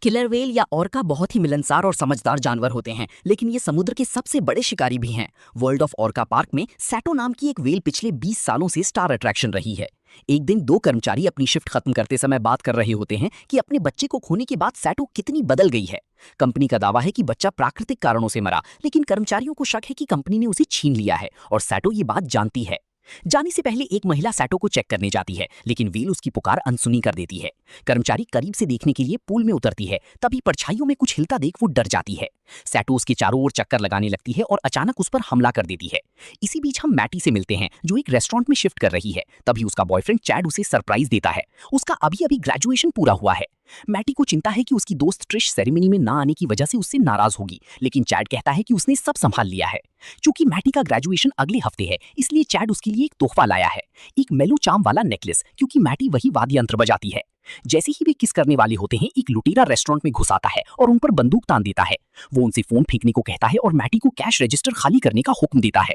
Killer whale या orca बहुत ही मिलनसार और समझदार जानवर होते हैं, लेकिन ये समुद्र के सबसे बड़े शिकारी भी हैं। वर्ल्ड ऑफ ऑर्का पार्क में सैटो नाम की एक व्हेल पिछले 20 सालों से स्टार अट्रैक्शन रही है। एक दिन दो कर्मचारी अपनी शिफ्ट खत्म करते समय बात कर रहे होते हैं कि अपने बच्चे को खोने के बाद सैटो कितनी बदल गई है। कंपनी का दावा है कि बच्चा प्राकृतिक कारणों से मरा, लेकिन कर्मचारियों को शक है कि कंपनी ने उसे छीन लिया है और सैटो ये बात जानती है। जाने से पहले एक महिला सैटो को चेक करने जाती है, लेकिन व्हेल उसकी पुकार अनसुनी कर देती है। कर्मचारी करीब से देखने के लिए पूल में उतरती है, तभी परछाइयों में कुछ हिलता देख वो डर जाती है। सैटो उसके चारों ओर चक्कर लगाने लगती है और अचानक उस पर हमला कर देती है। इसी बीच हम मैटी से मिलते हैं, जो एक रेस्टोरेंट में शिफ्ट कर रही है। तभी उसका बॉयफ्रेंड चैड उसे सरप्राइज देता है। उसका अभी अभी ग्रेजुएशन पूरा हुआ है। मैटी को चिंता है कि उसकी दोस्त ट्रिश सेरेमनी में ना आने की वजह से उससे नाराज होगी, लेकिन चैड कहता है कि उसने सब संभाल लिया है। चूंकि मैटी का ग्रेजुएशन अगले हफ्ते है, इसलिए चैड उसके लिए एक तोहफा लाया है, एक मेलो चार्म वाला नेकलेस, क्योंकि मैटी वही वाद्य यंत्र बजाती है। जैसे ही वे किस करने वाले होते हैं, एक लुटेरा रेस्टोरेंट में घुस आता है और उन पर बंदूक तान देता है। वो उनसे फोन फेंकने को कहता है और मैटी को कैश रजिस्टर खाली करने का हुक्म देता है।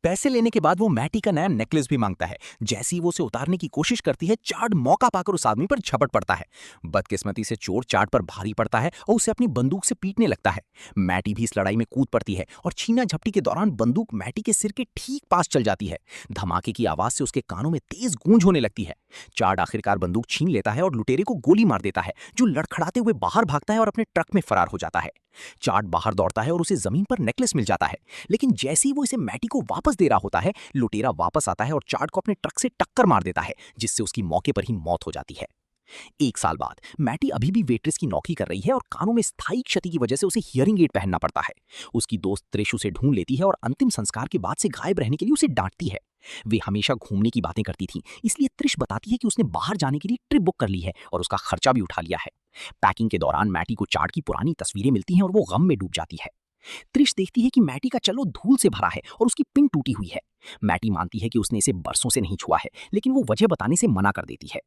पैसे लेने के बाद वो मैटी का नया नेकलेस भी मांगता है। जैसे ही वो उसे उतारने की कोशिश करती है, चार्ड मौका पाकर उस आदमी पर झपट पड़ता है। बदकिस्मती से चोर चार्ड पर भारी पड़ता है और उसे अपनी बंदूक से पीटने लगता है। मैटी भी इस लड़ाई में कूद पड़ती है और छीना झपटी के दौरान बंदूक मैटी के सिर के ठीक पास चल जाती है। धमाके की आवाज से उसके कानों में तेज गूंज होने लगती है। चार्ड आखिरकार बंदूक छीन लेता है और लुटेरे को गोली मार देता है, जो लड़खड़ाते हुए बाहर भागता है और अपने ट्रक में फरार हो जाता है। चार्ड बाहर दौड़ता है और उसे जमीन पर नेकलेस मिल जाता है, लेकिन जैसे ही वो इसे मैटी को वापस दे रहा होता है, लुटेरा वापस आता है और चार्ड को अपने ट्रक से टक्कर मार देता है, जिससे उसकी मौके पर ही मौत हो जाती है। एक साल बाद मैटी अभी भी वेट्रेस की नौकरी कर रही है और कानों में स्थायी क्षति की वजह से उसे हियरिंग एड पहनना पड़ता है। उसकी दोस्त त्रिश उसे ढूंढ लेती है और अंतिम संस्कार के बाद से गायब रहने के लिए उसे डांटती है। वे हमेशा घूमने की बातें करती थी, इसलिए त्रिश बताती है कि उसने बाहर जाने के लिए ट्रिप बुक कर ली है और उसका खर्चा भी उठा लिया है। पैकिंग के दौरान मैटी को चार्ड की पुरानी तस्वीरें मिलती हैं और वो गम में डूब जाती है। त्रिश देखती है कि मैटी का चलो धूल से भरा है और उसकी पिन टूटी हुई है। मैटी मानती है कि उसने इसे बरसों से नहीं छुआ है, लेकिन वो वजह बताने से मना कर देती है।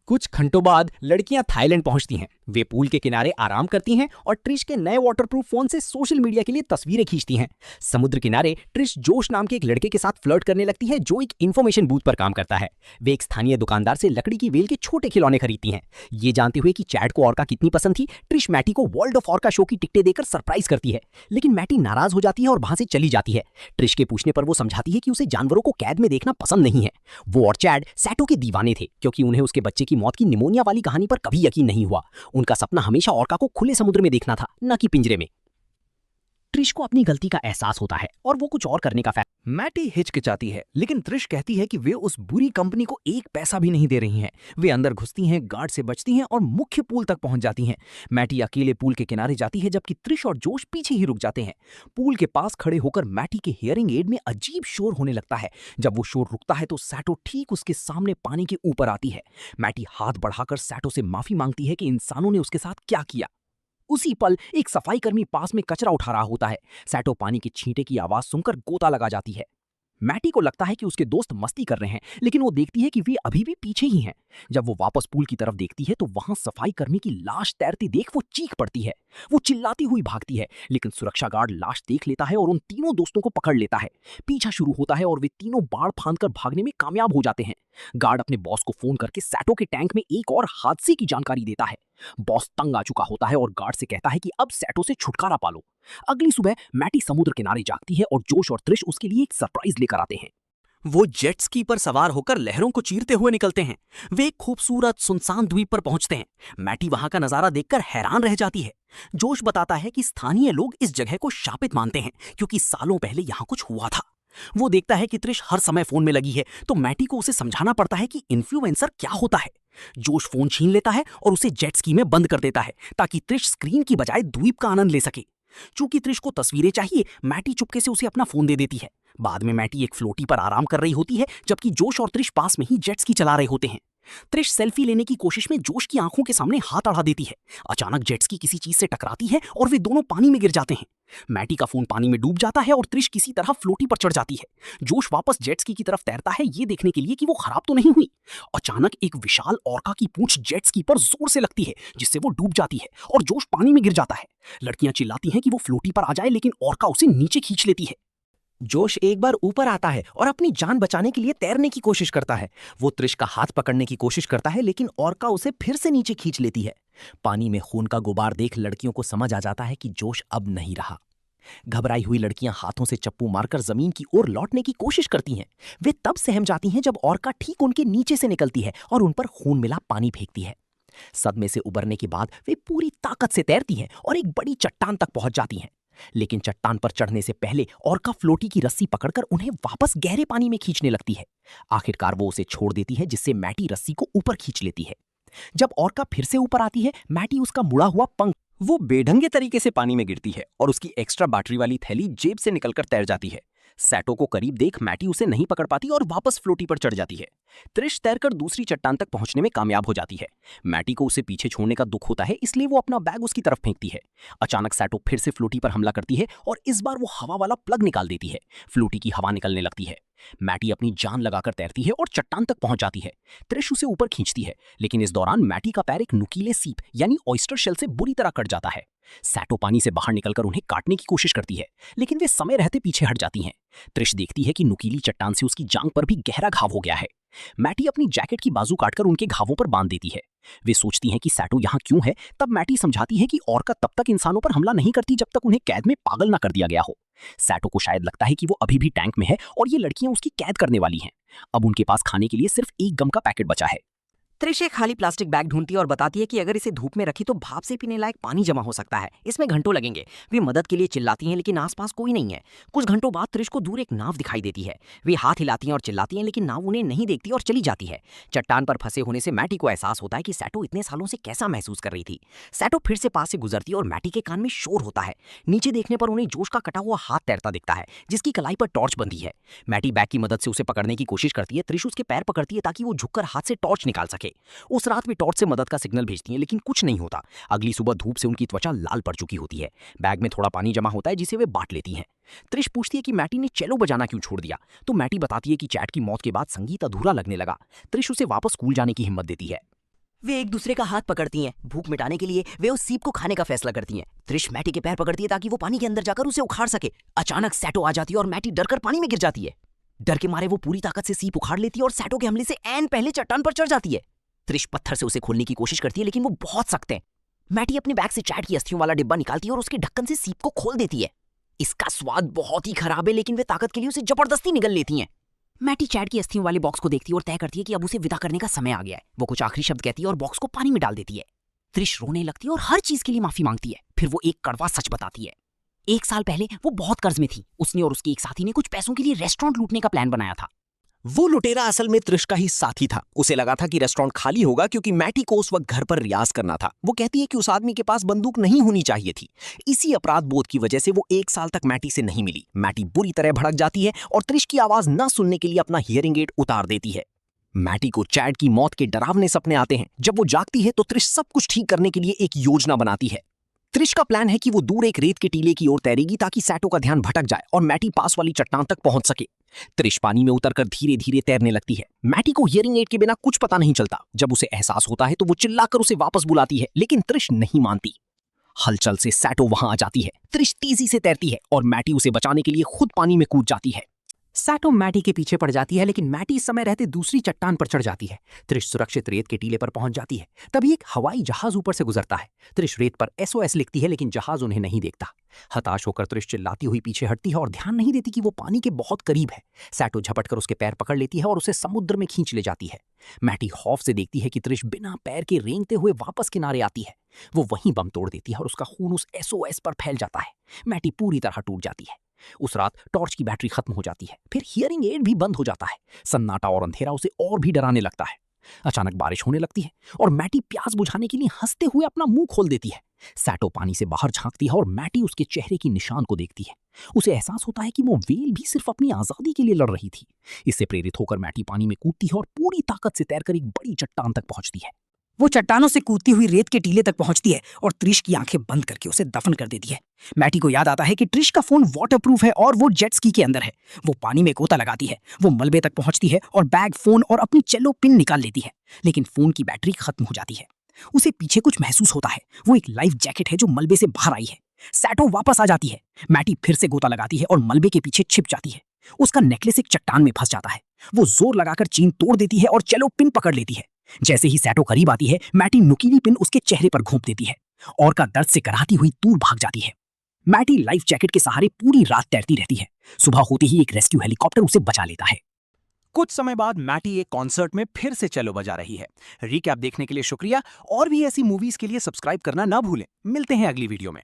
कुछ घंटों बाद लड़कियां थाईलैंड पहुंचती हैं। वे पूल के किनारे आराम करती हैं और ट्रिश के नए वाटरप्रूफ फोन से सोशल मीडिया के लिए तस्वीरें खींचती हैं। समुद्र किनारे ट्रिश जोश नाम के एक लड़के के साथ फ्लर्ट करने लगती है, जो एक इंफॉर्मेशन बूथ पर काम करता है। वे एक स्थानीय दुकानदार से लकड़ी की वेल के छोटे खिलौने खरीदती हैं। ये जानते हुए कि चैड को ऑर्का कितनी पसंद थी, ट्रिश मैटी को वर्ल्ड ऑफ ऑर्का शो की टिकटें देकर सरप्राइज करती है, लेकिन मैटी नाराज हो जाती है और वहां से चली जाती है। ट्रिश के पूछने पर वो समझाती है कि उसे जानवरों को कैद में देखना पसंद नहीं है। वो और चैड सैटो के दीवाने थे, क्योंकि उन्हें उसके बच्चे की मौत की निमोनिया वाली कहानी पर कभी यकीन नहीं हुआ। उनका सपना हमेशा ऑर्का को खुले समुद्र में देखना था, न कि पिंजरे में। ट्रिश को अपनी गलती का एहसास होता है और वो कुछ और करने का फैसला। मैटी हिचकिचाती है, लेकिन त्रिश कहती है कि वे उस बुरी कंपनी को एक पैसा भी नहीं दे रही हैं। वे अंदर घुसती हैं, गार्ड से बचती हैं और मुख्य पूल तक पहुंच जाती हैं। मैटी अकेले पूल के किनारे जाती है, जबकि त्रिश और जोश पीछे ही रुक जाते हैं। पूल के पास खड़े होकर मैटी के हियरिंग एड में अजीब शोर होने लगता है। जब वो शोर रुकता है तो सैटो ठीक उसके सामने पानी के ऊपर आती है। मैटी हाथ बढ़ाकर सैटो से माफी मांगती है कि इंसानों ने उसके साथ क्या किया। उसी पल एक सफाई कर्मी पास में कचरा उठा रहा होता है। सैटो पानी के छींटे की आवाज सुनकर गोता लगा जाती है। मैटी को लगता है कि उसके दोस्त मस्ती कर रहे हैं, लेकिन वो देखती है कि वे अभी भी पीछे ही हैं। जब वो वापस पूल की तरफ देखती है तो वहां सफाई कर्मी की लाश तैरती देख वो चीख पड़ती है। वो चिल्लाती हुई भागती है, लेकिन सुरक्षा गार्ड लाश देख लेता है और उन तीनों दोस्तों को पकड़ लेता है। पीछा शुरू होता है और वे तीनों बाड़ फांदकर भागने में कामयाब हो जाते हैं। गार्ड अपने बॉस को फोन करके सैटो के टैंक में एक और हादसे की जानकारी देता है। बॉस तंग आ चुका होता है और गार्ड से कहता है कि अब सैटो से छुटकारा पालो। अगली सुबह मैटी समुद्र किनारे जागती है और जोश और त्रिश उसके लिए एक सरप्राइज लेकर आते हैं। वो जेट स्की पर सवार होकर लहरों को चीरते हुए निकलते हैं। वे एक खूबसूरत सुनसान द्वीप पर पहुंचते हैं। मैटी वहां का नजारा देखकर हैरान रह जाती है। जोश बताता है कि स्थानीय लोग इस जगह को शापित मानते हैं, क्योंकि सालों पहले यहां कुछ हुआ था। वो देखता है कि त्रिश हर समय फोन में लगी है, तो मैटी को उसे समझाना पड़ता है कि इन्फ्लुएंसर क्या होता है। जोश फोन छीन लेता है और उसे जेट स्की में बंद कर देता है, ताकि त्रिश स्क्रीन की बजाय द्वीप का आनंद ले सके। चूंकि त्रिश को तस्वीरें चाहिए, मैटी चुपके से उसे अपना फोन दे देती है। बाद में मैटी एक फ्लोटी पर आराम कर रही होती है, जबकि जोश और त्रिश पास में ही जेट स्की चला रहे होते हैं। त्रिश सेल्फी लेने की कोशिश में जोश की आंखों के सामने हाथ अड़ा देती है। अचानक जेट स्की किसी चीज से टकराती है और वे दोनों पानी में गिर जाते हैं। मैटी का फोन पानी में डूब जाता है और त्रिश किसी तरह फ्लोटी पर चढ़ जाती है। जोश वापस जेट स्की की तरफ तैरता है, ये देखने के लिए कि वो खराब तो नहीं हुई। अचानक एक विशाल ऑर्का की पूंछ जेट स्की पर जोर से लगती है, जिससे वो डूब जाती है और जोश पानी में गिर जाता है। लड़कियां चिल्लाती हैं कि वो फ्लोटी पर आ जाए, लेकिन ऑर्का उसे नीचे खींच लेती है। जोश एक बार ऊपर आता है और अपनी जान बचाने के लिए तैरने की कोशिश करता है। वो त्रिश का हाथ पकड़ने की कोशिश करता है, लेकिन ऑर्का उसे फिर से नीचे खींच लेती है। पानी में खून का गुबार देख लड़कियों को समझ आ जाता है कि जोश अब नहीं रहा। घबराई हुई लड़कियां हाथों से चप्पू मारकर जमीन की ओर लौटने की कोशिश करती हैं। वे तब सहम जाती हैं जब ऑर्का ठीक उनके नीचे से निकलती है और उन पर खून मिला पानी फेंकती है। सदमे से उबरने के बाद वे पूरी ताकत से तैरती हैं और एक बड़ी चट्टान तक पहुंच जाती हैं। लेकिन चट्टान पर चढ़ने से पहले ऑर्का फ्लोटी की रस्सी पकड़कर उन्हें वापस गहरे पानी में खींचने लगती है। आखिरकार वो उसे छोड़ देती है, जिससे मैटी रस्सी को ऊपर खींच लेती है। जब ऑर्का फिर से ऊपर आती है, मैटी उसका मुड़ा हुआ पंख वो बेढंगे तरीके से पानी में गिरती है और उसकी एक्स्ट्रा बैटरी वाली थैली जेब से निकलकर तैर जाती है। सैटो को करीब देख मैटी उसे नहीं पकड़ पाती और वापस फ्लोटी पर चढ़ जाती है। त्रिश तैरकर दूसरी चट्टान तक पहुंचने में कामयाब हो जाती है। मैटी को उसे पीछे छोड़ने का दुख होता है, इसलिए वो अपना बैग उसकी तरफ फेंकती है। अचानक सैटो फिर से फ्लोटी पर हमला करती है और इस बार वो हवा वाला प्लग निकाल देती है। फ्लोटी की हवा निकलने लगती है। मैटी अपनी जान लगाकर तैरती है और चट्टान तक पहुंच जाती है। त्रिश उसे ऊपर खींचती है, लेकिन इस दौरान मैटी का पैर एक नुकीले सीप यानी ऑयस्टर शेल से बुरी तरह कट जाता है। सैटो पानी से बाहर निकलकर उन्हें काटने की कोशिश करती है, लेकिन वे समय रहते पीछे हट जाती हैं। त्रिश देखती है कि नुकीली चट्टान से उसकी जांघ पर भी गहरा घाव हो गया है। मैटी अपनी जैकेट की बाजू काटकर उनके घावों पर बांध देती है। वे सोचती हैं कि सैटो यहाँ क्यों है। तब मैटी समझाती है कि ऑर्का तब तक इंसानों पर हमला नहीं करती जब तक उन्हें कैद में पागल ना कर दिया गया हो। सैटो को शायद लगता है कि वो अभी भी टैंक में है और ये लड़कियां उसकी कैद करने वाली हैं। अब उनके पास खाने के लिए सिर्फ एक गम का पैकेट बचा है। त्रिश एक खाली प्लास्टिक बैग ढूंढती है और बताती है कि अगर इसे धूप में रखी तो भाप से पीने लायक पानी जमा हो सकता है। इसमें घंटों लगेंगे। वे मदद के लिए चिल्लाती हैं, लेकिन आसपास कोई नहीं है। कुछ घंटों बाद त्रिश को दूर एक नाव दिखाई देती है। वे हाथ हिलाती हैं और चिल्लाती हैं, लेकिन नाव उन्हें नहीं देखती और चली जाती है। चट्टान पर फंसे होने से मैटी को एहसास होता है कि सैटो इतने सालों से कैसा महसूस कर रही थी। सैटो फिर से पास से गुजरती है और मैटी के कान में शोर होता है। नीचे देखने पर उन्हें जोश का कटा हुआ हाथ तैरता दिखता है, जिसकी कलाई पर टॉर्च बंधी है। मैटी बैग की मदद से उसे पकड़ने की कोशिश करती है। त्रिश उसके पैर पकड़ती है ताकि वो झुककर हाथ से टॉर्च निकाल सके। उस रात वे टॉर्च से मदद का सिग्नल भेजती हैं, लेकिन कुछ नहीं होता। अगली सुबह धूप से उनकी त्वचा लाल पड़ चुकी होती है। बैग में थोड़ा पानी जमा होता है, जिसे वे बांट लेती हैं। त्रिश पूछती है कि मैटी ने चेलो बजाना क्यों छोड़ दिया, तो मैटी बताती है कि चैट की मौत के बाद संगीत अधूरा लगने लगा। त्रिश उसे वापस स्कूल जाने की हिम्मत देती है। वे एक दूसरे का हाथ पकड़ती हैं। भूख मिटाने के लिए वे उस सीप को खाने का फैसला करती हैं। त्रिश मैटी के पैर पकड़ती है ताकि वो पानी के अंदर जाकर उसे उखाड़ सके। अचानक सैटो आ जाती है और मैटी डरकर पानी में गिर जाती है। डर के मारे वो पूरी ताकत से सीप उखाड़ लेती है और सैटो के हमले से ऐन पहले चट्टान पर चढ़ जाती है। त्रिश पत्थर से उसे खोलने की कोशिश करती है, लेकिन वो बहुत सख्त है। मैटी अपने बैग से चैट की अस्थियों वाला डिब्बा निकालती है और उसके ढक्कन से सीप को खोल देती है। इसका स्वाद बहुत ही खराब है, लेकिन वे ताकत के लिए उसे जबरदस्ती निगल लेती हैं। मैटी चैट की अस्थियों वाले बॉक्स को देखती है और तय करती है कि अब उसे विदा करने का समय आ गया है। वो कुछ आखिरी शब्द कहती है और बॉक्स को पानी में डाल देती है। त्रिश रोने लगती है और हर चीज के लिए माफी मांगती है। फिर वो एक कड़वा सच बताती है। 1 साल पहले वो बहुत कर्ज में थी। उसने और उसके एक साथी ने कुछ पैसों के लिए रेस्टोरेंट लूटने का प्लान बनाया था। वो लुटेरा असल में त्रिश का ही साथी था। उसे लगा था कि रेस्टोरेंट खाली होगा क्योंकि मैटी को उस वक्त घर पर रियाज करना था। वो कहती है कि उस आदमी के पास बंदूक नहीं होनी चाहिए थी। इसी अपराध बोध की वजह से वो 1 साल तक मैटी से नहीं मिली। मैटी बुरी तरह भड़क जाती है और त्रिश की आवाज न सुनने के लिए अपना हियरिंग एड उतार देती है। मैटी को चैट की मौत के डरावने सपने आते हैं। जब वो जागती है तो त्रिश सब कुछ ठीक करने के लिए एक योजना बनाती है। त्रिश का प्लान है कि वो दूर एक रेत के टीले की ओर तैरेगी ताकि सैटो का ध्यान भटक जाए और मैटी पास वाली चट्टान तक पहुंच सके। त्रिश पानी में उतरकर धीरे धीरे तैरने लगती है। मैटी को हियरिंग एड के बिना कुछ पता नहीं चलता। जब उसे एहसास होता है तो वो चिल्लाकर उसे वापस बुलाती है, लेकिन त्रिश नहीं मानती। हलचल से सैटो वहां आ जाती है। त्रिश तेजी से तैरती है और मैटी उसे बचाने के लिए खुद पानी में कूद जाती है। सैटो मैटी के पीछे पड़ जाती है, लेकिन मैटी इस समय रहते दूसरी चट्टान पर चढ़ जाती है। त्रिश सुरक्षित रेत के टीले पर पहुंच जाती है। तभी एक हवाई जहाज ऊपर से गुजरता है। त्रिश रेत पर SOS लिखती है, लेकिन जहाज उन्हें नहीं देखता। हताश होकर त्रिश चिल्लाती हुई पीछे हटती है और ध्यान नहीं देती कि वो पानी के बहुत करीब है। सैटो झपटकर उसके पैर पकड़ लेती है और उसे समुद्र में खींच ले जाती है। मैटी खौफ से देखती है कि त्रिश बिना पैर के रेंगते हुए वापस किनारे आती है। वो वहीं बम तोड़ देती है और उसका खून उस SOS पर फैल जाता है। मैटी पूरी तरह टूट जाती है। उस रात टॉर्च की बैटरी खत्म हो जाती है। फिर हियरिंग एड भी बंद हो जाता है। सन्नाटा और अंधेरा उसे और भी डराने लगता है। अचानक बारिश होने लगती है और मैटी प्यास बुझाने के लिए हंसते हुए अपना मुंह खोल देती है। सैटो पानी से बाहर झांकती है और मैटी उसके चेहरे की निशान को देखती है। उसे एहसास होता है कि वो व्हेल भी सिर्फ अपनी आजादी के लिए लड़ रही थी। इससे प्रेरित होकर मैटी पानी में कूदती है और पूरी ताकत से तैरकर एक बड़ी चट्टान तक पहुंचती है। वो चट्टानों से कूदती हुई रेत के टीले तक पहुंचती है और त्रिश की आंखें बंद करके उसे दफन कर देती है। मैटी को याद आता है कि त्रिश का फोन वाटरप्रूफ है और वो जेट स्की के अंदर है। वो पानी में गोता लगाती है। वो मलबे तक पहुंचती है और बैग, फोन और अपनी चेलो पिन निकाल लेती है, लेकिन फोन की बैटरी खत्म हो जाती है। उसे पीछे कुछ महसूस होता है। वो एक लाइफ जैकेट है जो मलबे से बाहर आई है। सैटो वापस आ जाती है। मैटी फिर से गोता लगाती है और मलबे के पीछे छिप जाती है। उसका नेकलेस एक चट्टान में फंस जाता है। वो जोर लगाकर चीन तोड़ देती है और चेलो पिन पकड़ लेती है। जैसे ही सैटो करीब आती है, मैटी नुकीली पिन उसके चेहरे पर घोंप देती है और का दर्द से कराहती हुई दूर भाग जाती है। मैटी लाइफ जैकेट के सहारे पूरी रात तैरती रहती है। सुबह होते ही एक रेस्क्यू हेलीकॉप्टर उसे बचा लेता है। कुछ समय बाद मैटी एक कॉन्सर्ट में फिर से चेलो बजा रही है। रिकैप देखने के लिए शुक्रिया, और भी ऐसी मूवीज के लिए सब्सक्राइब करना ना भूलें। मिलते हैं अगली वीडियो में।